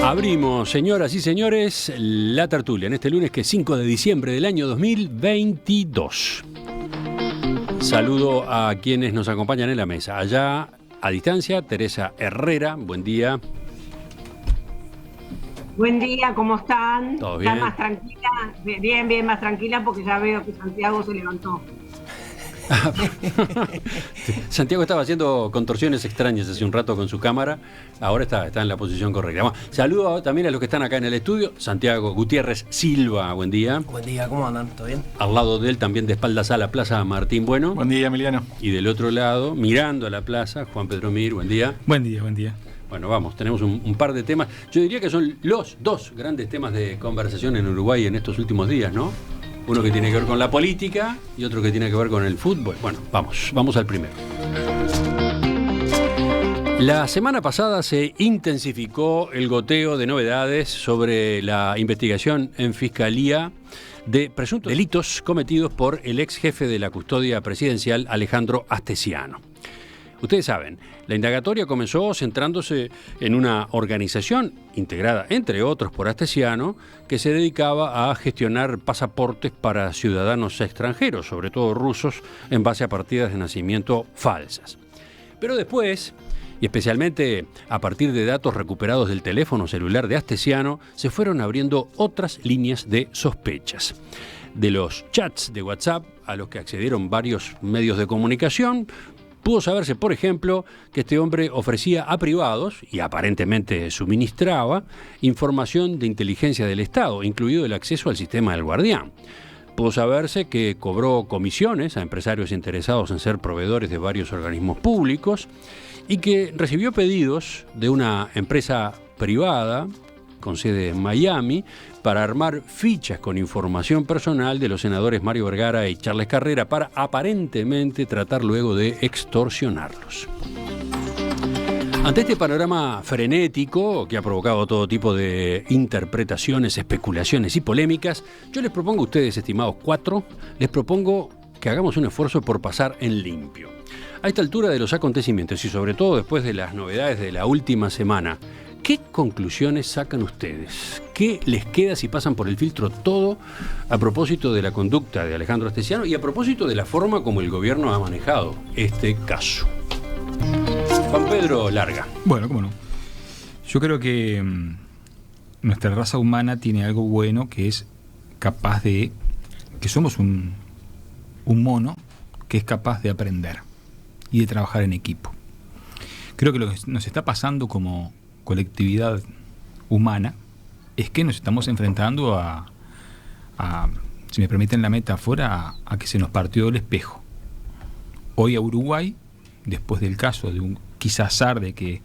Abrimos, señoras y señores, la tertulia en este lunes que es 5 de diciembre del año 2022. Saludo a quienes nos acompañan en la mesa. Allá, a distancia, Teresa Herrera, buen día. Buen día, ¿cómo están? ¿Todo bien? ¿Están más tranquila? Bien, más tranquila porque ya veo que Santiago se levantó. Santiago estaba haciendo contorsiones extrañas hace un rato con su cámara, ahora está en la posición correcta. Bueno, saludo también a los que están acá en el estudio. Santiago Gutiérrez Silva, buen día. Buen día, ¿cómo andan? ¿Todo bien? Al lado de él, también de espaldas a la plaza, Martín Bueno. Buen día, Emiliano. Y del otro lado, mirando a la plaza, Juan Pedro Mir, buen día. Buen día. Bueno, vamos, tenemos un par de temas. Yo diría que son los dos grandes temas de conversación en Uruguay en estos últimos días, ¿no? Uno que tiene que ver con la política y otro que tiene que ver con el fútbol. Bueno, vamos al primero. La semana pasada se intensificó el goteo de novedades sobre la investigación en Fiscalía de presuntos delitos cometidos por el ex jefe de la custodia presidencial, Alejandro Astesiano. Ustedes saben, la indagatoria comenzó centrándose en una organización integrada, entre otros, por Astesiano, que se dedicaba a gestionar pasaportes para ciudadanos extranjeros, sobre todo rusos, en base a partidas de nacimiento falsas. Pero después, y especialmente a partir de datos recuperados del teléfono celular de Astesiano, se fueron abriendo otras líneas de sospechas. De los chats de WhatsApp a los que accedieron varios medios de comunicación, pudo saberse, por ejemplo, que este hombre ofrecía a privados, y aparentemente suministraba, información de inteligencia del Estado, incluido el acceso al sistema del Guardián. Pudo saberse que cobró comisiones a empresarios interesados en ser proveedores de varios organismos públicos y que recibió pedidos de una empresa privada con sede en Miami para armar fichas con información personal de los senadores Mario Vergara y Charles Carrera para aparentemente tratar luego de extorsionarlos. Ante este panorama frenético que ha provocado todo tipo de interpretaciones, especulaciones y polémicas, yo les propongo a ustedes, estimados cuatro, les propongo que hagamos un esfuerzo por pasar en limpio. A esta altura de los acontecimientos y sobre todo después de las novedades de la última semana, ¿qué conclusiones sacan ustedes? ¿Qué les queda si pasan por el filtro todo a propósito de la conducta de Alejandro Astesiano y a propósito de la forma como el gobierno ha manejado este caso? Juan Pedro Larga. Bueno, cómo no. Yo creo que nuestra raza humana tiene algo bueno que es capaz de... que somos un mono que es capaz de aprender y de trabajar en equipo. Creo que lo que nos está pasando como colectividad humana es que nos estamos enfrentando a si me permiten la metáfora, a que se nos partió el espejo. Hoy a Uruguay, después del caso de un quizás azar de que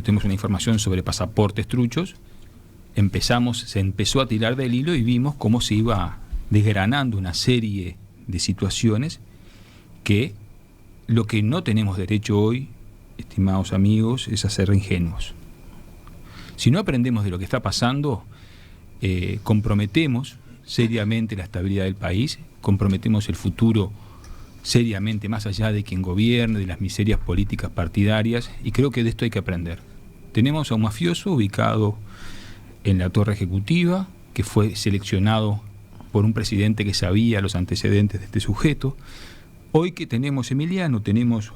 tuvimos una información sobre pasaportes truchos, se empezó a tirar del hilo y vimos cómo se iba desgranando una serie de situaciones que lo que no tenemos derecho hoy, estimados amigos, es a ser ingenuos. Si no aprendemos de lo que está pasando, comprometemos seriamente la estabilidad del país, comprometemos el futuro seriamente, más allá de quien gobierne, de las miserias políticas partidarias, y creo que de esto hay que aprender. Tenemos a un mafioso ubicado en la torre ejecutiva, que fue seleccionado por un presidente que sabía los antecedentes de este sujeto. Hoy que tenemos, Emiliano, tenemos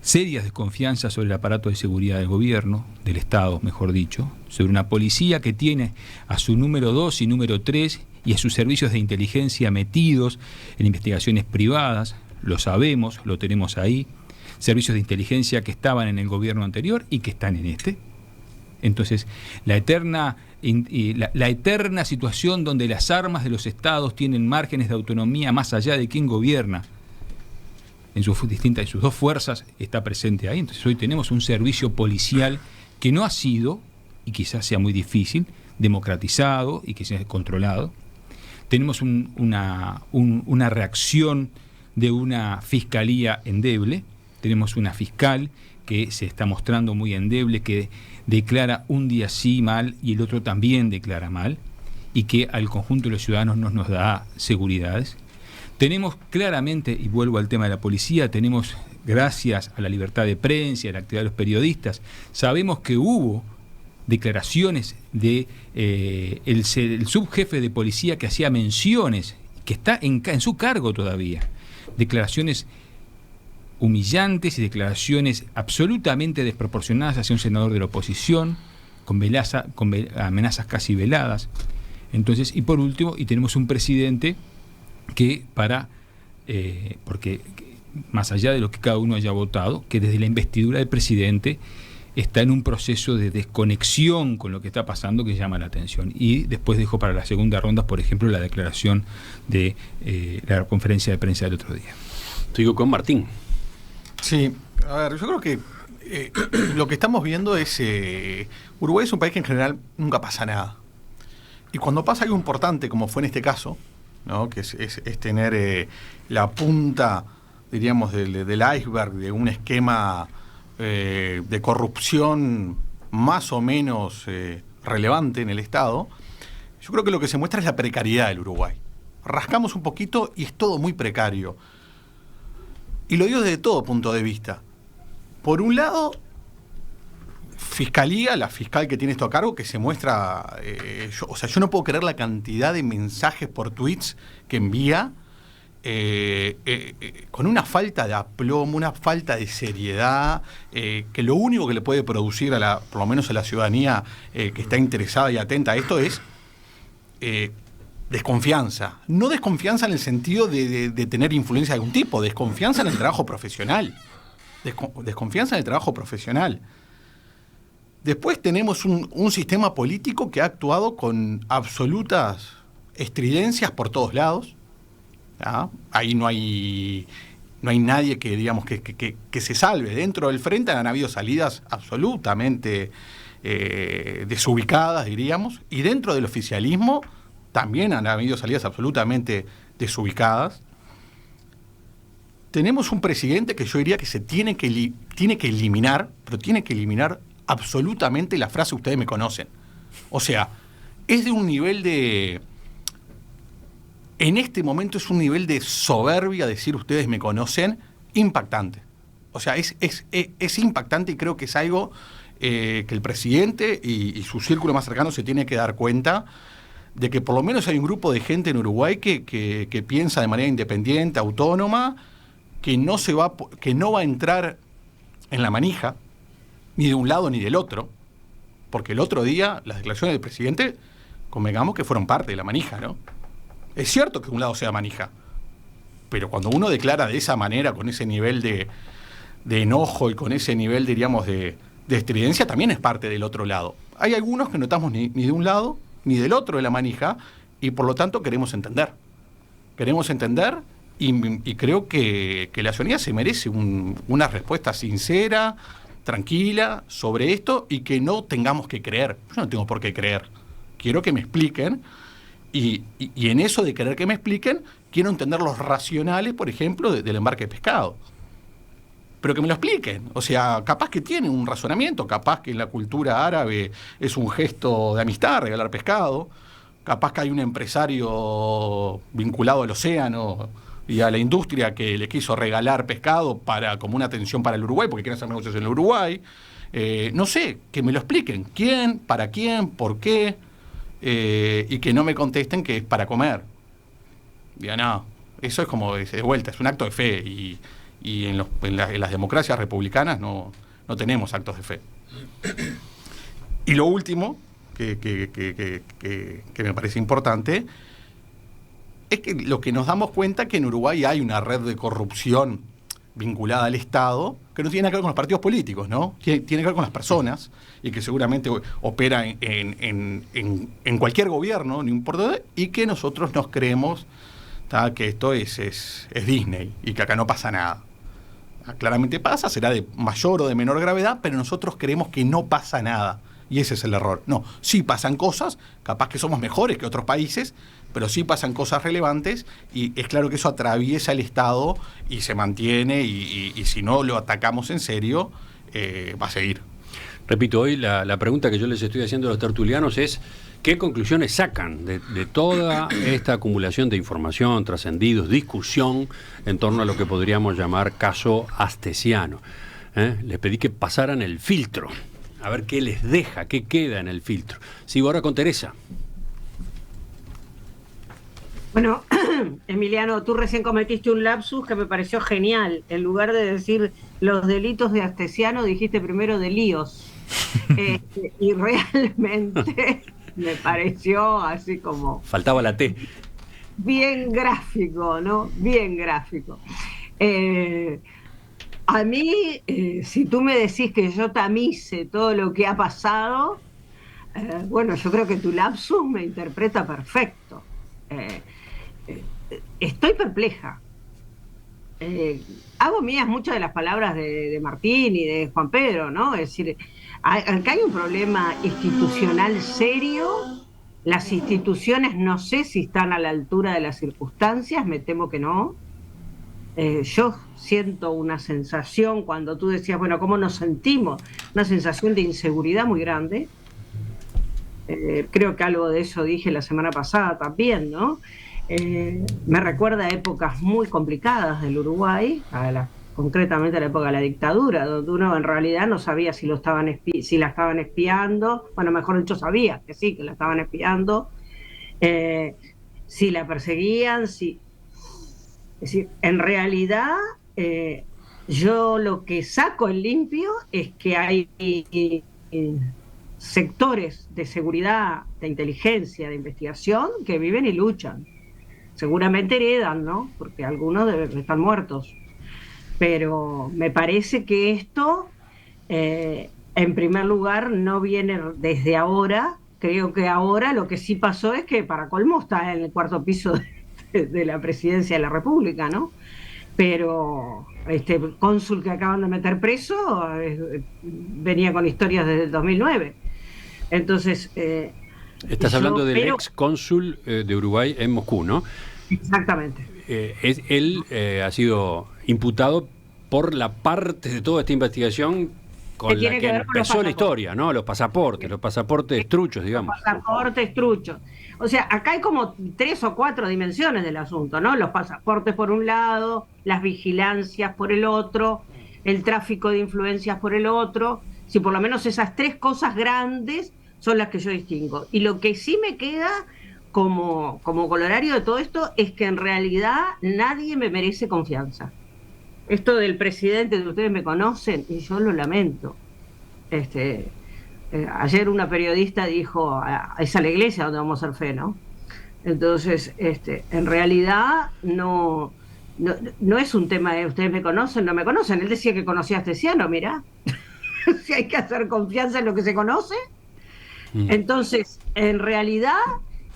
serias desconfianzas sobre el aparato de seguridad del gobierno, del Estado, mejor dicho, sobre una policía que tiene a su número 2 y número 3 y a sus servicios de inteligencia metidos en investigaciones privadas, lo sabemos, lo tenemos ahí, servicios de inteligencia que estaban en el gobierno anterior y que están en este. Entonces, la eterna situación donde las armas de los estados tienen márgenes de autonomía más allá de quién gobierna, en sus dos fuerzas, está presente ahí. Entonces hoy tenemos un servicio policial que no ha sido, y quizás sea muy difícil, democratizado y que sea controlado. Tenemos una reacción de una fiscalía endeble. Tenemos una fiscal que se está mostrando muy endeble, que declara un día sí mal y el otro también declara mal, y que al conjunto de los ciudadanos no nos da seguridades. Tenemos claramente, y vuelvo al tema de la policía, tenemos, gracias a la libertad de prensa y a la actividad de los periodistas, sabemos que hubo declaraciones de el subjefe de policía que hacía menciones, que está en su cargo todavía, declaraciones humillantes y declaraciones absolutamente desproporcionadas hacia un senador de la oposición, con amenazas casi veladas. Entonces, y por último, y tenemos un presidente que porque más allá de lo que cada uno haya votado, que desde la investidura del presidente está en un proceso de desconexión con lo que está pasando que llama la atención. Y después dejo para la segunda ronda, por ejemplo, la declaración de la conferencia de prensa del otro día. Sigo con Martín. Sí, a ver, yo creo que lo que estamos viendo es... Uruguay es un país que en general nunca pasa nada. Y cuando pasa algo importante, como fue en este caso, ¿no? Que es tener la punta, diríamos, del iceberg de un esquema de corrupción más o menos relevante en el Estado, yo creo que lo que se muestra es la precariedad del Uruguay. Rascamos un poquito y es todo muy precario. Y lo digo desde todo punto de vista. Por un lado, Fiscalía, la fiscal que tiene esto a cargo, que se muestra... yo no puedo creer la cantidad de mensajes por tweets que envía con una falta de aplomo, una falta de seriedad, que lo único que le puede producir por lo menos a la ciudadanía que está interesada y atenta a esto es desconfianza. No desconfianza en el sentido de tener influencia de algún tipo, desconfianza en el trabajo profesional. Desconfianza en el trabajo profesional. Después tenemos un sistema político que ha actuado con absolutas estridencias por todos lados. ¿Ah? Ahí no hay nadie que, digamos, que se salve. Dentro del frente han habido salidas absolutamente desubicadas, diríamos, y dentro del oficialismo también han habido salidas absolutamente desubicadas. Tenemos un presidente que yo diría que se tiene que eliminar, pero tiene que eliminar absolutamente la frase "ustedes me conocen". O sea, es de un nivel de... En este momento es un nivel de soberbia decir "ustedes me conocen" impactante. O sea, es impactante, y creo que es algo que el presidente y su círculo más cercano se tiene que dar cuenta de que por lo menos hay un grupo de gente en Uruguay que piensa de manera independiente, autónoma, que no va a entrar en la manija, ni de un lado ni del otro, porque el otro día las declaraciones del presidente, convengamos que fueron parte de la manija, ¿no? Es cierto que un lado sea manija, pero cuando uno declara de esa manera, con ese nivel de enojo y con ese nivel, diríamos, de estridencia, también es parte del otro lado. Hay algunos que no estamos ni de un lado ni del otro de la manija, y por lo tanto queremos entender. Queremos entender, y creo que la ciudadanía se merece una respuesta sincera, tranquila sobre esto, y que no tengamos que creer. Yo no tengo por qué creer. Quiero que me expliquen, y en eso de querer que me expliquen, quiero entender los racionales, por ejemplo, del embarque de pescado. Pero que me lo expliquen. O sea, capaz que tiene un razonamiento, capaz que en la cultura árabe es un gesto de amistad regalar pescado, capaz que hay un empresario vinculado al océano y a la industria que le quiso regalar pescado como una atención para el Uruguay, porque quieren hacer negocios en el Uruguay. No sé, que me lo expliquen. ¿Quién? ¿Para quién? ¿Por qué? Y que no me contesten que es para comer. Diga, no, eso es como de vuelta, es un acto de fe, y en las democracias republicanas no tenemos actos de fe. Y lo último, que me parece importante, es que lo que nos damos cuenta que en Uruguay hay una red de corrupción vinculada al Estado, que no tiene que ver con los partidos políticos, ¿no? Tiene que ver con las personas, y que seguramente opera en cualquier gobierno, no importa, y que nosotros nos creemos que esto es Disney, y que acá no pasa nada. Claramente pasa, será de mayor o de menor gravedad, pero nosotros creemos que no pasa nada, y ese es el error. No, sí pasan cosas, capaz que somos mejores que otros países, pero sí pasan cosas relevantes, y es claro que eso atraviesa el Estado y se mantiene, y si no lo atacamos en serio, va a seguir. Repito, hoy la pregunta que yo les estoy haciendo a los tertulianos es: ¿qué conclusiones sacan de toda esta acumulación de información, trascendidos, discusión en torno a lo que podríamos llamar caso Astesiano? Les pedí que pasaran el filtro A ver qué les deja, qué queda en el filtro. Sigo ahora con Teresa. Bueno, Emiliano, tú recién cometiste un lapsus que me pareció genial. En lugar de decir los delitos de Astesiano, dijiste primero de líos. Y realmente me pareció así como... Faltaba la T. Bien gráfico, ¿no? Bien gráfico. A mí, si tú me decís que yo tamice todo lo que ha pasado, bueno, yo creo que tu lapsus me interpreta perfecto. Estoy perpleja. Hago mías muchas de las palabras de Martín y de Juan Pedro, ¿no? Es decir, acá hay un problema institucional serio. Las instituciones no sé si están a la altura de las circunstancias, me temo que no. Yo siento una sensación, cuando tú decías, bueno, ¿cómo nos sentimos? Una sensación de inseguridad muy grande. Creo que algo de eso dije la semana pasada también, ¿no? Me recuerda a épocas muy complicadas del Uruguay, concretamente a la época de la dictadura, donde uno en realidad no sabía si la estaban espiando, bueno, mejor dicho, sabía que sí, que la estaban espiando, si la perseguían, es decir, en realidad yo lo que saco en limpio es que hay sectores de seguridad, de inteligencia, de investigación que viven y luchan. Seguramente heredan, ¿no? Porque algunos están muertos. Pero me parece que esto, en primer lugar, no viene desde ahora. Creo que ahora lo que sí pasó es que, para colmo, está en el cuarto piso de la presidencia de la República, ¿no? Pero este cónsul que acaban de meter preso venía con historias desde el 2009. Entonces... Estás hablando del ex cónsul de Uruguay en Moscú, ¿no? Exactamente. Él ha sido imputado por la parte de toda esta investigación con la que empezó la historia, ¿no? Los pasaportes truchos, digamos. Los pasaportes truchos. O sea, acá hay como 3 o 4 dimensiones del asunto, ¿no? Los pasaportes por un lado, las vigilancias por el otro, el tráfico de influencias por el otro. Si por lo menos esas 3 cosas grandes son las que yo distingo. Y lo que sí me queda como colorario de todo esto es que en realidad nadie me merece confianza. Esto del presidente, que ustedes me conocen, y yo lo lamento. Ayer una periodista dijo, es a la iglesia donde vamos a hacer fe, ¿no? Entonces, en realidad no es un tema de ustedes me conocen, no me conocen. Él decía que conocía a Astesiano, mirá. Si hay que hacer confianza en lo que se conoce. Entonces, en realidad,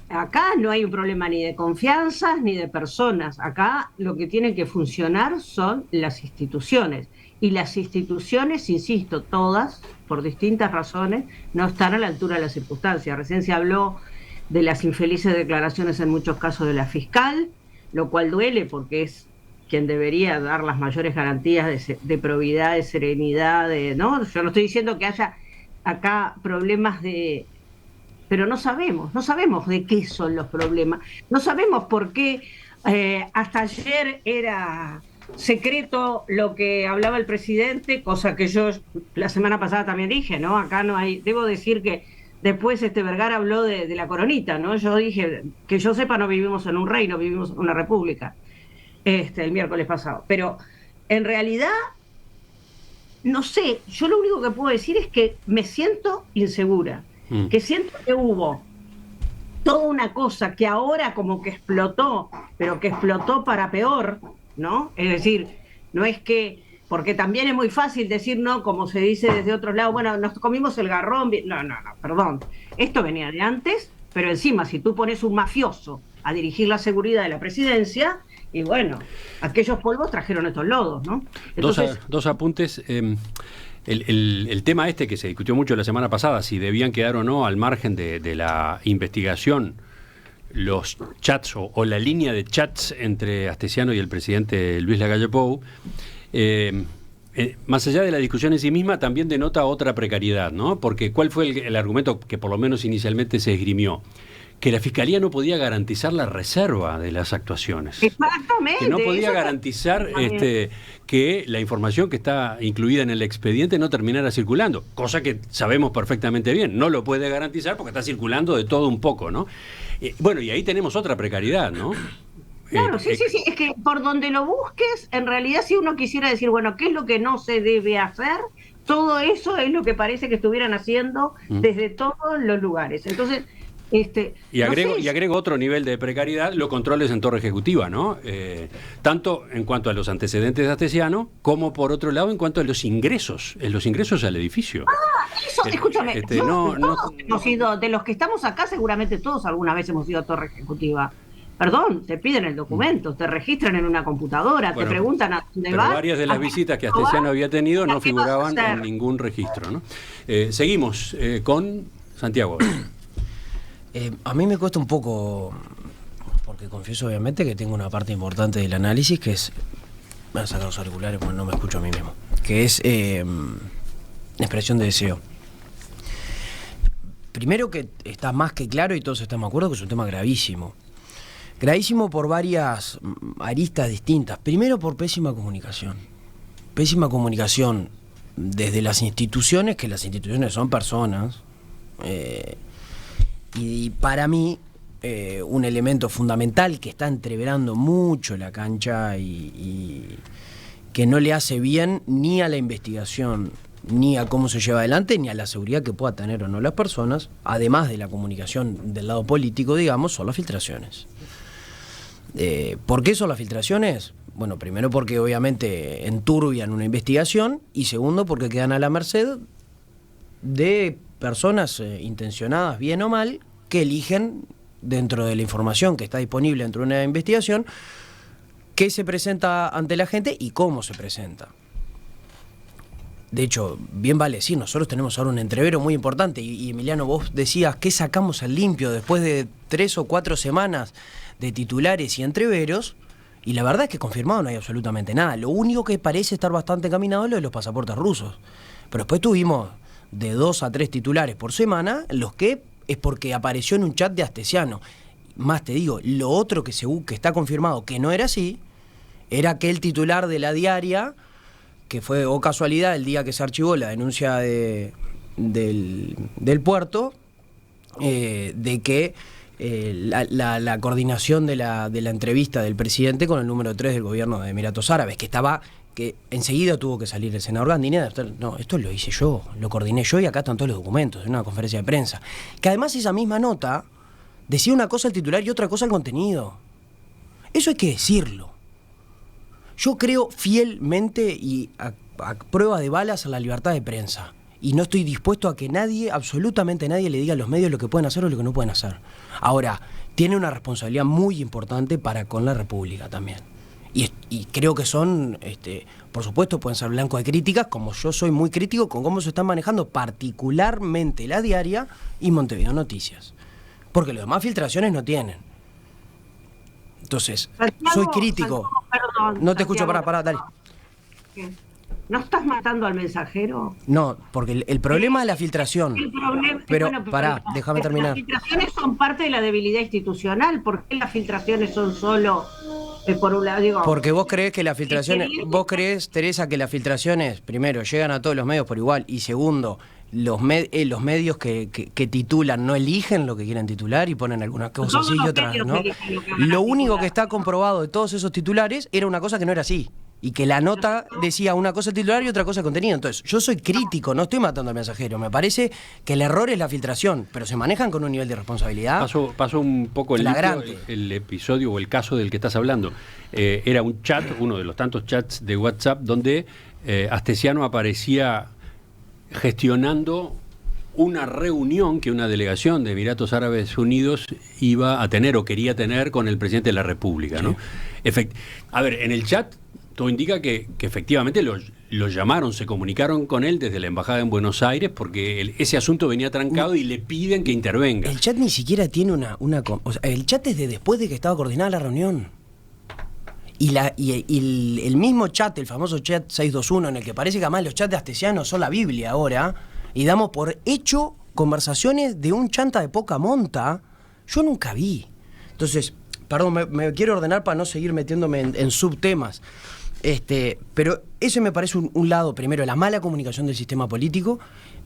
acá no hay un problema ni de confianzas ni de personas. Acá lo que tienen que funcionar son las instituciones. Y las instituciones, insisto, todas, por distintas razones, no están a la altura de las circunstancias. Recién se habló de las infelices declaraciones en muchos casos de la fiscal, lo cual duele porque es quien debería dar las mayores garantías de probidad, de serenidad, ¿no? Yo no estoy diciendo que haya acá problemas pero no sabemos de qué son los problemas, no sabemos por qué hasta ayer era secreto lo que hablaba el presidente, cosa que yo la semana pasada también dije, ¿no? Acá no hay, debo decir que después Vergara habló de la coronita, ¿no? Yo dije, que yo sepa, no vivimos en un reino, vivimos en una república, el miércoles pasado, pero en realidad no sé, yo lo único que puedo decir es que me siento insegura, que siento que hubo toda una cosa que ahora como que explotó, pero que explotó para peor, ¿no? Es decir, no es que, porque también es muy fácil decir, no, como se dice desde otros lados, bueno, nos comimos el garrón, no, perdón, esto venía de antes, pero encima si tú pones un mafioso a dirigir la seguridad de la presidencia, y bueno, aquellos polvos trajeron estos lodos, ¿no? Entonces, dos apuntes. El tema que se discutió mucho la semana pasada, si debían quedar o no al margen de la investigación los chats o la línea de chats entre Astesiano y el presidente Luis Lacalle Pou, más allá de la discusión en sí misma, también denota otra precariedad, ¿no? Porque ¿cuál fue el argumento que por lo menos inicialmente se esgrimió? que la Fiscalía no podía garantizar la reserva de las actuaciones. Exactamente. Que no podía eso garantizar que la información que está incluida en el expediente no terminara circulando, cosa que sabemos perfectamente bien. No lo puede garantizar porque está circulando de todo un poco, ¿no? Bueno, y ahí tenemos otra precariedad, ¿no? Claro, sí. Es que por donde lo busques, en realidad, si uno quisiera decir, bueno, ¿qué es lo que no se debe hacer? Todo eso es lo que parece que estuvieran haciendo desde todos los lugares. Entonces, y agrego otro nivel de precariedad, los controles en torre ejecutiva, ¿no? Tanto en cuanto a los antecedentes de Astesiano, como por otro lado en cuanto a los ingresos al edificio. Eso, escúchame, todos hemos ido, de los que estamos acá, seguramente todos alguna vez hemos ido a torre ejecutiva. Perdón, te piden el documento, te registran en una computadora, te preguntan a dónde vas. Varias de las visitas que Astesiano había tenido no figuraban en ningún registro, ¿no? Seguimos con Santiago. A mí me cuesta un poco, porque confieso obviamente que tengo una parte importante del análisis que es, voy a sacar los auriculares porque no me escucho a mí mismo, que es expresión de deseo. Primero que está más que claro y todos estamos de acuerdo que es un tema gravísimo. Gravísimo por varias aristas distintas. Primero por pésima comunicación. Pésima comunicación desde las instituciones, que las instituciones son personas. Y para mí, un elemento fundamental que está entreverando mucho la cancha y que no le hace bien ni a la investigación, ni a cómo se lleva adelante, ni a la seguridad que pueda tener o no las personas, además de la comunicación del lado político, digamos, son las filtraciones. ¿Por qué son las filtraciones? Bueno, primero porque obviamente enturbian una investigación y segundo porque quedan a la merced de personas intencionadas, bien o mal, que eligen dentro de la información que está disponible dentro de una investigación qué se presenta ante la gente y cómo se presenta. De hecho, bien vale decir, nosotros tenemos ahora un entrevero muy importante y Emiliano, vos decías que sacamos al limpio después de 3 o 4 semanas de titulares y entreveros, y la verdad es que confirmado no hay absolutamente nada. Lo único que parece estar bastante encaminado es lo de los pasaportes rusos. Pero después tuvimos de 2 a 3 titulares por semana, los que es porque apareció en un chat de Astesiano. Más te digo, lo otro que está confirmado que no era así, era aquel titular de La Diaria, que fue, o casualidad, el día que se archivó la denuncia del puerto, de que la coordinación de la entrevista del presidente con el número 3 del gobierno de Emiratos Árabes, que enseguida tuvo que salir el senador Gandineda. No, esto lo hice yo, lo coordiné yo y acá están todos los documentos, en una conferencia de prensa. Que además esa misma nota decía una cosa el titular y otra cosa el contenido. Eso hay que decirlo. Yo creo fielmente y a prueba de balas a la libertad de prensa. Y no estoy dispuesto a que nadie, absolutamente nadie, le diga a los medios lo que pueden hacer o lo que no pueden hacer. Ahora, tiene una responsabilidad muy importante para con la República también. Y creo que son, por supuesto, pueden ser blancos de críticas, como yo soy muy crítico con cómo se están manejando particularmente La Diaria y Montevideo Noticias. Porque los demás filtraciones no tienen. Entonces, soy crítico. Perdón, no te escucho, pará, dale. ¿Qué? ¿No estás matando al mensajero? No, porque el problema es la filtración. Pero, pará, déjame terminar. Las filtraciones son parte de la debilidad institucional. ¿Por qué las filtraciones son solo por un lado? Digo, porque vos creés que las filtraciones, vos creés, Teresa, que las filtraciones, primero, llegan a todos los medios por igual, y segundo, los medios que titulan no eligen lo que quieren titular y ponen algunas cosas así y otras no. Lo único que está comprobado de todos esos titulares era una cosa que no era así. Y que la nota decía una cosa titular y otra cosa contenido. Entonces, yo soy crítico, no estoy matando al mensajero. Me parece que el error es la filtración, pero se manejan con un nivel de responsabilidad. Pasó un poco el episodio o el caso del que estás hablando. Era un chat, uno de los tantos chats de WhatsApp, donde Astesiano aparecía gestionando una reunión que una delegación de Emiratos Árabes Unidos iba a tener o quería tener con el presidente de la República, ¿no? A ver, en el chat todo indica que efectivamente lo llamaron, se comunicaron con él desde la embajada en Buenos Aires porque ese asunto venía trancado y le piden que intervenga. El chat ni siquiera tiene o sea, el chat es de después de que estaba coordinada la reunión. Y el mismo chat, el famoso chat 621, en el que parece que además los chats de Astesiano son la Biblia ahora, y damos por hecho conversaciones de un chanta de poca monta. Yo nunca vi. Entonces, perdón, me quiero ordenar para no seguir metiéndome en subtemas. Pero ese me parece un lado, primero, la mala comunicación del sistema político,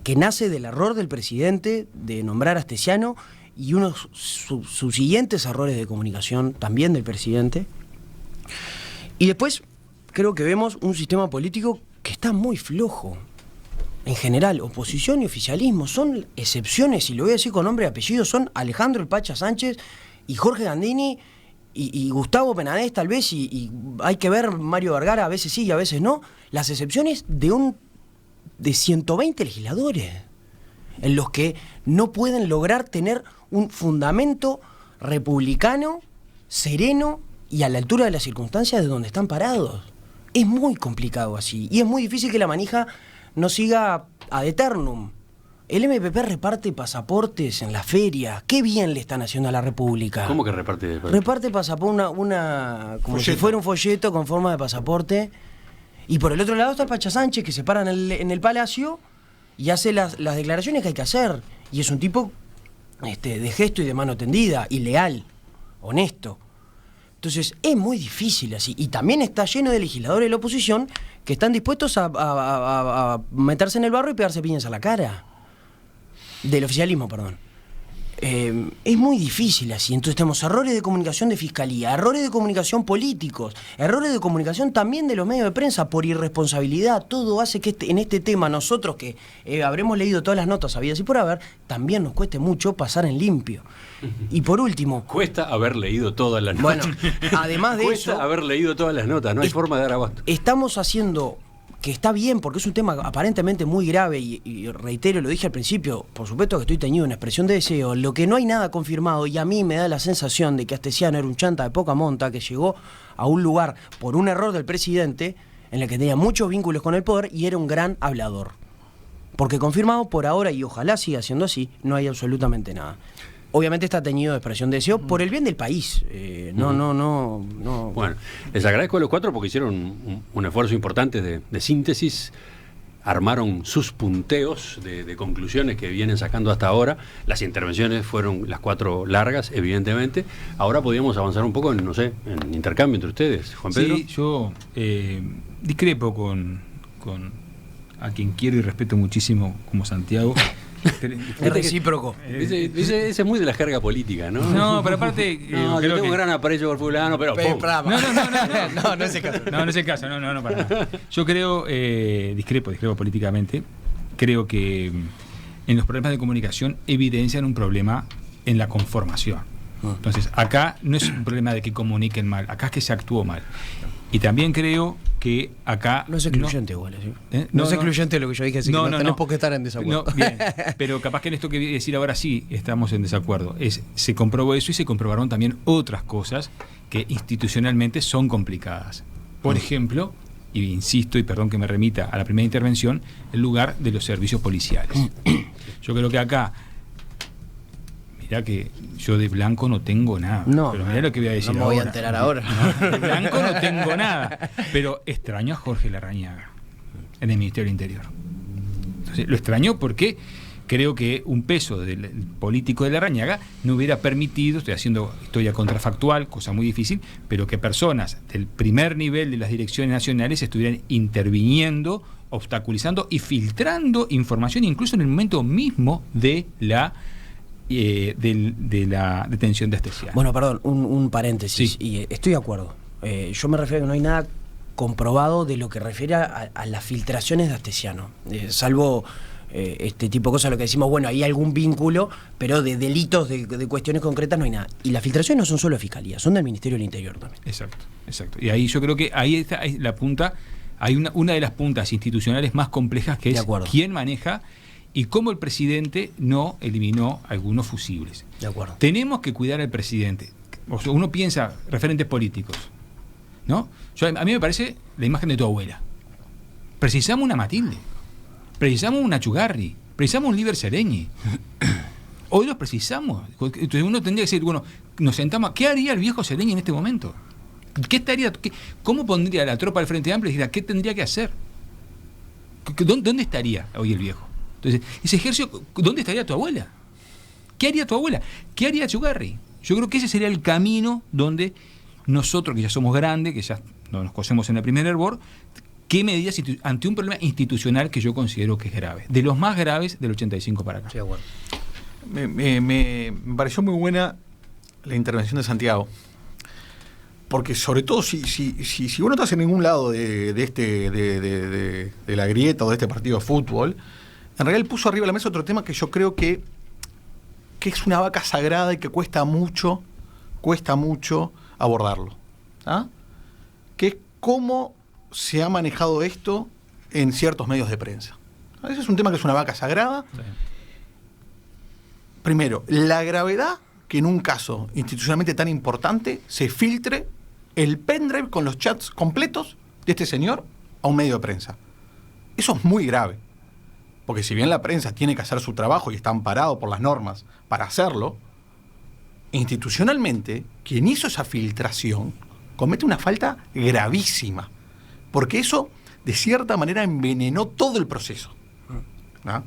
que nace del error del presidente de nombrar a Astesiano y unos subsiguientes errores de comunicación también del presidente. Y después creo que vemos un sistema político que está muy flojo. En general, oposición y oficialismo son excepciones, y lo voy a decir con nombre y apellido, son Alejandro El Pacha Sánchez y Jorge Gandini y Gustavo Penadez tal vez, y hay que ver Mario Vergara, a veces sí y a veces no, las excepciones de 120 legisladores, en los que no pueden lograr tener un fundamento republicano, sereno y a la altura de las circunstancias de donde están parados. Es muy complicado así, y es muy difícil que la manija no siga ad eternum. El MPP reparte pasaportes en las ferias. Qué bien le están haciendo a la República. ¿Cómo que reparte? Reparte pasaporte, como si fuera un folleto con forma de pasaporte. Y por el otro lado está el Pacha Sánchez, que se para en el Palacio y hace las declaraciones que hay que hacer. Y es un tipo de gesto y de mano tendida, y leal, honesto. Entonces es muy difícil así. Y también está lleno de legisladores de la oposición que están dispuestos a meterse en el barro y pegarse piñas a la cara. Del oficialismo, perdón. Es muy difícil así. Entonces tenemos errores de comunicación de fiscalía, errores de comunicación políticos, errores de comunicación también de los medios de prensa por irresponsabilidad. Todo hace que en este tema nosotros, que habremos leído todas las notas habidas y por haber, también nos cueste mucho pasar en limpio. Y por último... Cuesta haber leído todas las notas. Bueno, además de Cuesta haber leído todas las notas, no hay forma de dar abasto. Estamos haciendo... que está bien, porque es un tema aparentemente muy grave, y reitero, lo dije al principio, por supuesto que estoy teñido en expresión de deseo, lo que no hay nada confirmado, y a mí me da la sensación de que Astesiano era un chanta de poca monta que llegó a un lugar por un error del presidente, en el que tenía muchos vínculos con el poder y era un gran hablador. Porque confirmado por ahora, y ojalá siga siendo así, no hay absolutamente nada. Obviamente está teñido de expresión de deseo por el bien del país. No. Bueno, les agradezco a los cuatro porque hicieron un esfuerzo importante de síntesis. Armaron sus punteos de conclusiones que vienen sacando hasta ahora. Las intervenciones fueron las cuatro largas, evidentemente. Ahora podríamos avanzar un poco en intercambio entre ustedes. Juan Pedro. Sí, yo discrepo con a quien quiero y respeto muchísimo como Santiago. Es recíproco. Ese es muy de la jerga política, ¿no? No, pero aparte... yo tengo un gran aprecio por fulano, pero... No es el caso. No es el caso, no, para nada. Yo creo, discrepo políticamente, creo que en los problemas de comunicación evidencian un problema en la conformación. Entonces, acá no es un problema de que comuniquen mal, acá es que se actuó mal. Y también creo que acá... No es excluyente igual, ¿sí? No es excluyente lo que yo dije, así que no tenés por qué estar en desacuerdo. Bien, pero capaz que en esto que voy a decir ahora sí estamos en desacuerdo. Se comprobó eso y se comprobaron también otras cosas que institucionalmente son complicadas. Por ejemplo, y insisto, y perdón que me remita a la primera intervención, el lugar de los servicios policiales. Yo creo que acá... Mirá que yo de blanco no tengo nada. Pero mirá lo que voy a decir ahora. No me voy a enterar ahora. De blanco no tengo nada. Pero extraño a Jorge Larrañaga en el Ministerio del Interior. Entonces, lo extraño porque creo que un peso del político de Larrañaga no hubiera permitido, estoy haciendo historia contrafactual, cosa muy difícil, pero que personas del primer nivel de las direcciones nacionales estuvieran interviniendo, obstaculizando y filtrando información, incluso en el momento mismo de la detención de Astesiano. Bueno, perdón, un paréntesis, sí. Y estoy de acuerdo. Yo me refiero a que no hay nada comprobado de lo que refiere a las filtraciones de Astesiano, salvo este tipo de cosas, lo que decimos, bueno, hay algún vínculo, pero de delitos, de cuestiones concretas no hay nada. Y las filtraciones no son solo de Fiscalía, son del Ministerio del Interior también. Exacto. Y ahí yo creo que ahí está la punta, hay una de las puntas institucionales más complejas, que es quién maneja y cómo el presidente no eliminó algunos fusibles. De acuerdo. Tenemos que cuidar al presidente. O sea, uno piensa referentes políticos, ¿no? A mí me parece la imagen de tu abuela. Precisamos una Matilde, precisamos una Chugarri, precisamos un Liber Sereñi. Hoy los precisamos. Entonces uno tendría que decir, bueno, nos sentamos, ¿qué haría el viejo Sereñi en este momento? ¿Cómo pondría la tropa al Frente Amplio y diría, qué tendría que hacer? ¿Dónde estaría hoy el viejo? Entonces, ese ejercicio, ¿dónde estaría tu abuela? ¿Qué haría tu abuela? ¿Qué haría Echeverri? Yo creo que ese sería el camino donde nosotros, que ya somos grandes, que ya nos cosemos en el primer hervor, ¿qué medidas ante un problema institucional que yo considero que es grave? De los más graves del 85 para acá. Sí, de acuerdo. Me pareció muy buena la intervención de Santiago. Porque sobre todo si uno no está en ningún lado de la grieta o de este partido de fútbol, en realidad él puso arriba de la mesa otro tema que yo creo que es una vaca sagrada y que cuesta mucho abordarlo. ¿Ah? Que es cómo se ha manejado esto en ciertos medios de prensa. Ese es un tema que es una vaca sagrada. Sí. Primero, la gravedad que en un caso institucionalmente tan importante se filtre el pendrive con los chats completos de este señor a un medio de prensa. Eso es muy grave. Porque si bien la prensa tiene que hacer su trabajo y está amparado por las normas para hacerlo, institucionalmente, quien hizo esa filtración comete una falta gravísima. Porque eso, de cierta manera, envenenó todo el proceso. ¿Ah?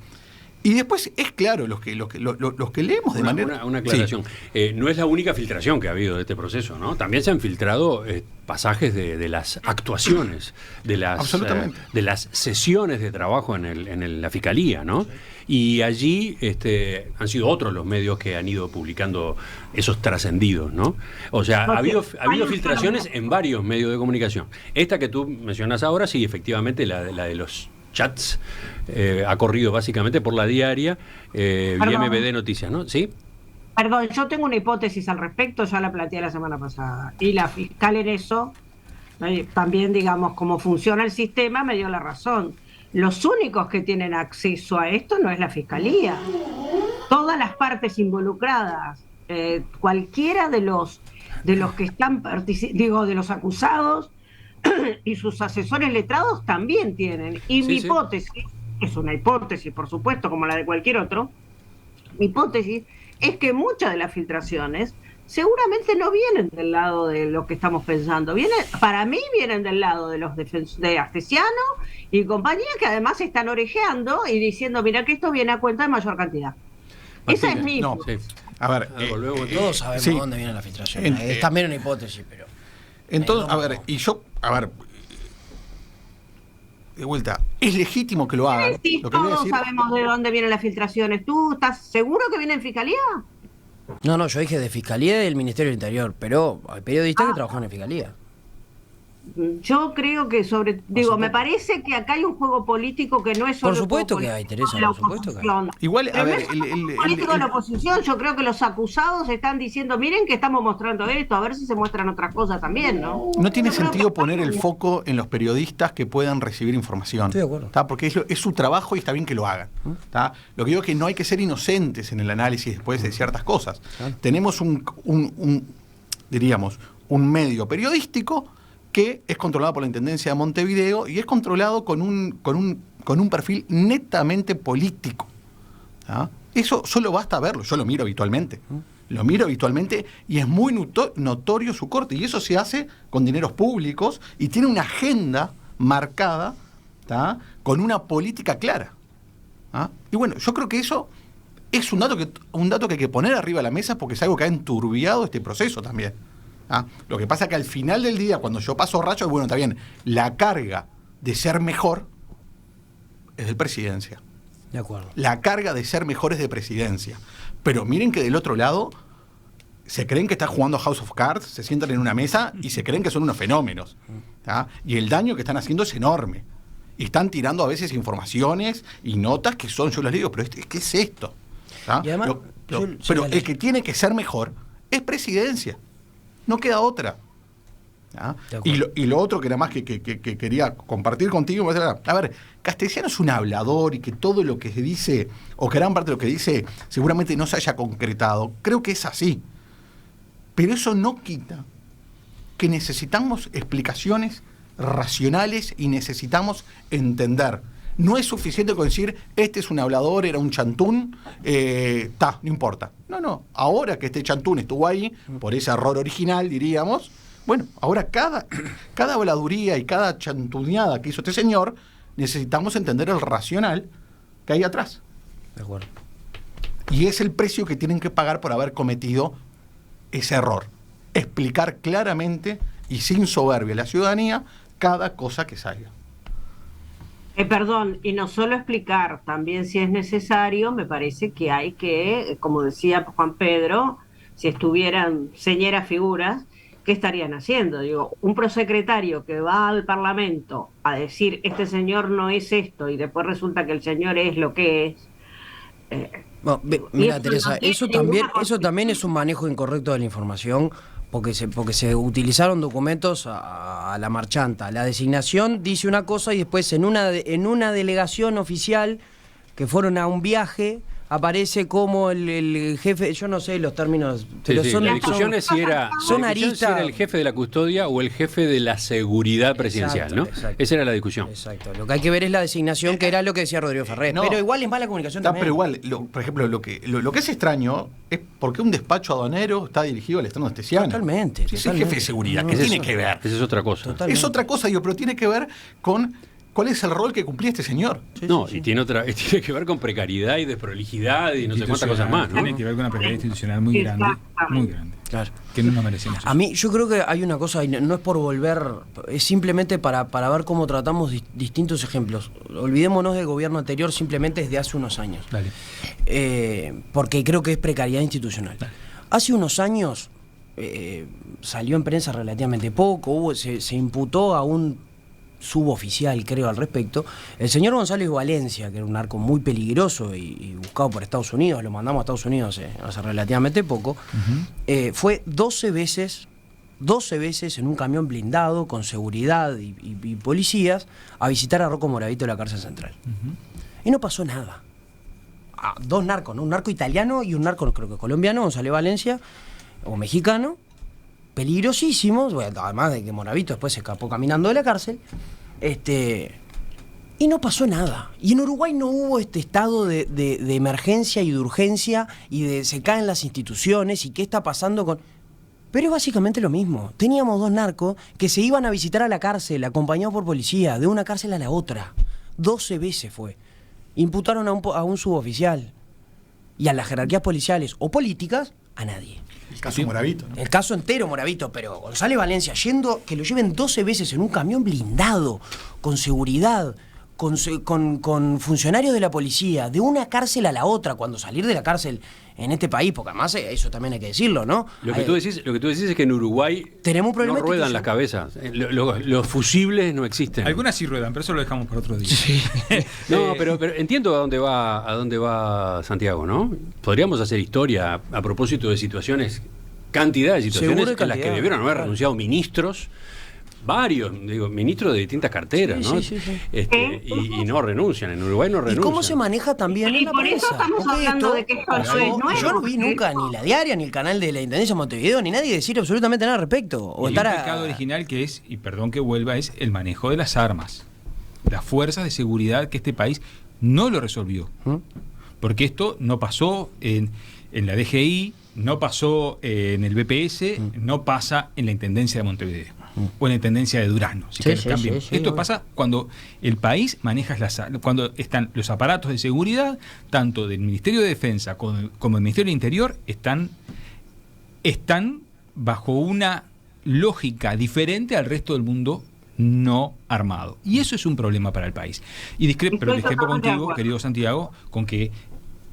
Y después es claro, los que leemos de manera... Una aclaración. Sí. No es la única filtración que ha habido de este proceso, ¿no? También se han filtrado pasajes de las actuaciones, de las sesiones de trabajo en la Fiscalía, ¿no? Sí. Y allí han sido otros los medios que han ido publicando esos trascendidos, ¿no? O sea, ha habido filtraciones en varios medios de comunicación. Esta que tú mencionas ahora, sí, efectivamente, la de los chats ha corrido básicamente por la diaria y MBD Noticias, ¿no? ¿Sí? Perdón, yo tengo una hipótesis al respecto, ya la planteé la semana pasada. Y la fiscal en eso, también digamos, cómo funciona el sistema, me dio la razón. Los únicos que tienen acceso a esto no es la fiscalía. Todas las partes involucradas, cualquiera de los que están, de los acusados, y sus asesores letrados también tienen. Y mi hipótesis, es una hipótesis, por supuesto, como la de cualquier otro, mi hipótesis es que muchas de las filtraciones seguramente no vienen del lado de lo que estamos pensando. Para mí vienen del lado de los de Astesiano y compañía, que además están orejeando y diciendo, mira que esto viene a cuenta de mayor cantidad. Esa es mi hipótesis. A ver, todos sabemos dónde viene la filtración. Es también una hipótesis, pero... Entonces, de vuelta, es legítimo que lo hagan. Sí, lo que todos sabemos de dónde vienen las filtraciones. ¿Tú estás seguro que viene en Fiscalía? No, yo dije de Fiscalía y del Ministerio del Interior, pero hay periodistas que trabajan en Fiscalía. Yo creo que me parece que acá hay un juego político que no es solo... Por supuesto que hay, Teresa, por supuesto que hay. Igual, a ver... el político de la oposición, yo creo que los acusados están diciendo, miren que estamos mostrando esto, a ver si se muestran otras cosas también, ¿no? No tiene sentido poner el foco en los periodistas que puedan recibir información. Estoy de acuerdo. ¿Tá? Porque es su trabajo y está bien que lo hagan. ¿Tá? Lo que digo es que no hay que ser inocentes en el análisis después de ciertas cosas. Claro. Tenemos un medio periodístico que es controlado por la Intendencia de Montevideo y es controlado con un perfil netamente político. ¿Ah? Eso solo basta verlo, yo lo miro habitualmente. Y es muy notorio su corte, y eso se hace con dineros públicos y tiene una agenda marcada, ¿tá? Con una política clara. ¿Ah? Y bueno, yo creo que eso es un dato que hay que poner arriba de la mesa porque es algo que ha enturbiado este proceso también. ¿Ah? Lo que pasa es que al final del día, cuando yo paso racho, bueno, está bien, la carga de ser mejor es de presidencia. De acuerdo. La carga de ser mejor es de presidencia. Pero miren que del otro lado se creen que están jugando House of Cards, se sientan en una mesa y se creen que son unos fenómenos. ¿Ah? Y el daño que están haciendo es enorme. Y están tirando a veces informaciones y notas que son, yo les digo, pero ¿qué es esto? ¿Ah? Y además, pero el que tiene que ser mejor es presidencia. No queda otra. ¿Ah? Y lo otro que nada más que quería compartir contigo, a ver, Castellano es un hablador y que todo lo que se dice, o gran parte de lo que dice, seguramente no se haya concretado. Creo que es así. Pero eso no quita que necesitamos explicaciones racionales y necesitamos entender. No es suficiente con decir, este es un hablador, era un chantún, no importa. No, ahora que este chantún estuvo ahí, por ese error original, diríamos, bueno, ahora cada habladuría y cada chantuneada que hizo este señor, necesitamos entender el racional que hay atrás. De acuerdo. Y es el precio que tienen que pagar por haber cometido ese error. Explicar claramente y sin soberbia a la ciudadanía cada cosa que salga. Perdón, y no solo explicar, también si es necesario, me parece que hay que, como decía Juan Pedro, si estuvieran señeras figuras, ¿qué estarían haciendo? Digo, un prosecretario que va al Parlamento a decir, este señor no es esto, y después resulta que el señor es lo que es. Bueno, mira, Teresa, eso también es un manejo incorrecto de la información, porque se utilizaron documentos a la marchanta. La designación dice una cosa y después en una delegación oficial que fueron a un viaje aparece como el jefe, yo no sé los términos, pero sí, la discusión es si era el jefe de la custodia o el jefe de la seguridad presidencial, exacto, ¿no? Exacto. Esa era la discusión. Exacto. Lo que hay que ver es la designación, que era lo que decía Rodrigo Ferrer. No, pero igual es mala comunicación también. Pero igual, por ejemplo, lo que es extraño es por qué un despacho aduanero está dirigido al Estado antesiano. Totalmente. Si es el jefe de seguridad, ¿qué tiene que ver? Esa es otra cosa. Totalmente. Es otra cosa, pero tiene que ver con cuál es el rol que cumplía este señor. Y tiene que ver con precariedad y desprolijidad y no sé cuántas cosas más, ¿no? Tiene que ver con una precariedad institucional muy grande, Claro. que no nos merecemos. A mí yo creo que hay una cosa, y no es por volver, es simplemente para ver cómo tratamos distintos ejemplos. Olvidémonos del gobierno anterior simplemente desde hace unos años. Dale. Porque creo que es precariedad institucional. Dale. Hace unos años salió en prensa relativamente poco, se imputó a un suboficial, creo, al respecto, el señor González Valencia, que era un narco muy peligroso y buscado por Estados Unidos, lo mandamos a Estados Unidos hace relativamente poco, fue 12 veces en un camión blindado con seguridad y policías a visitar a Rocco Moravito de la cárcel central. Y no pasó nada. Dos narcos, ¿no? Un narco italiano y un narco, creo que colombiano, González Valencia, o mexicano, peligrosísimos, bueno, además de que Moravito después se escapó caminando de la cárcel, y no pasó nada. Y en Uruguay no hubo este estado de emergencia y de urgencia y de se caen las instituciones y qué está pasando con... Pero es básicamente lo mismo. Teníamos dos narcos que se iban a visitar a la cárcel, acompañados por policía, de una cárcel a la otra. 12 veces fue. Imputaron a un suboficial. Y a las jerarquías policiales o políticas, a nadie. El caso Moravito, ¿no? El caso entero Moravito, pero González Valencia, que lo lleven 12 veces en un camión blindado, con seguridad, con funcionarios de la policía, de una cárcel a la otra, cuando salir de la cárcel en este país, porque además eso también hay que decirlo, ¿no? Lo que tú decís es que en Uruguay tenemos un problema no ruedan las cabezas. Los fusibles no existen. Algunas sí ruedan, pero eso lo dejamos para otro día. Sí. No, pero entiendo a dónde va Santiago, ¿no? Podríamos hacer historia a propósito de situaciones, cantidad de situaciones en las que debieron haber renunciado ministros, varios, ministros de distintas carteras, ¿no? Sí. Y no renuncian, en Uruguay no renuncian. ¿Y cómo se maneja también en la por prensa? eso estamos hablando de que esto no es nuevo. Yo no vi nunca ni la diaria, ni el canal de la Intendencia de Montevideo, ni nadie decir absolutamente nada al respecto. El pecado original que es, y perdón que vuelva, es el manejo de las armas. Las fuerzas de seguridad que este país no lo resolvió. Porque esto no pasó en la DGI, no pasó en el BPS, no pasa en la Intendencia de Montevideo. O en la Intendencia de Durazno. Esto pasa cuando el país maneja cuando están los aparatos de seguridad, tanto del Ministerio de Defensa como del Ministerio del Interior, están bajo una lógica diferente al resto del mundo no armado. Y eso es un problema para el país. Pero discrepo contigo, querido Santiago, con que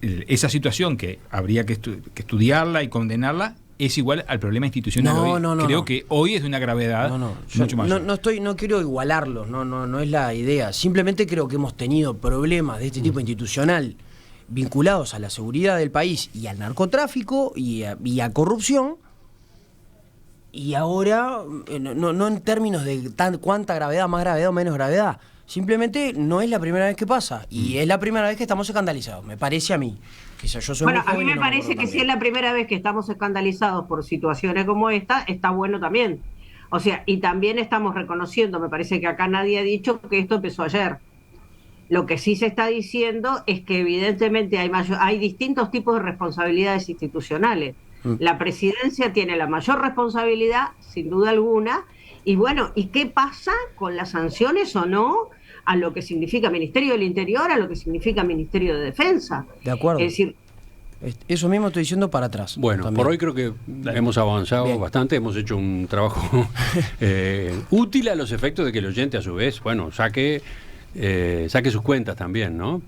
esa situación que habría que estudiarla y condenarla es igual al problema institucional hoy. Creo que hoy es de una gravedad mucho mayor. No quiero igualarlos, no es la idea. Simplemente creo que hemos tenido problemas de este tipo institucional vinculados a la seguridad del país y al narcotráfico y a corrupción. Y ahora, no en términos de cuánta gravedad, más gravedad o menos gravedad. Simplemente no es la primera vez que pasa. Y es la primera vez que estamos escandalizados, me parece a mí. Yo soy bueno, a mí me parece que si es la primera vez que estamos escandalizados por situaciones como esta, está bueno también. O sea, y también estamos reconociendo, me parece que acá nadie ha dicho que esto empezó ayer. Lo que sí se está diciendo es que evidentemente hay distintos tipos de responsabilidades institucionales. La presidencia tiene la mayor responsabilidad, sin duda alguna, y bueno, ¿y qué pasa con las sanciones o no a lo que significa Ministerio del Interior, a lo que significa Ministerio de Defensa? De acuerdo. Es decir, Eso mismo estoy diciendo para atrás. Bueno, también. por hoy creo que hemos avanzado Bien. bastante, hemos hecho un trabajo útil a los efectos de que el oyente a su vez, bueno, saque sus cuentas también, ¿no?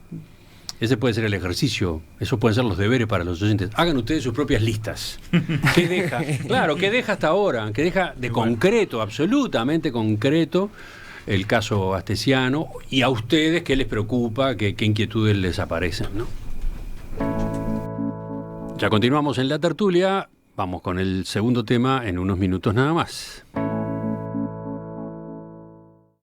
Ese puede ser el ejercicio, esos pueden ser los deberes para los oyentes. Hagan ustedes sus propias listas. ¿Qué deja? Claro, ¿qué deja hasta ahora? ¿Qué deja de concreto, absolutamente concreto, el caso Astesiano? Y a ustedes, ¿qué les preocupa? ¿Qué inquietudes les aparecen, ¿no? Ya continuamos en la tertulia. Vamos con el segundo tema en unos minutos nada más.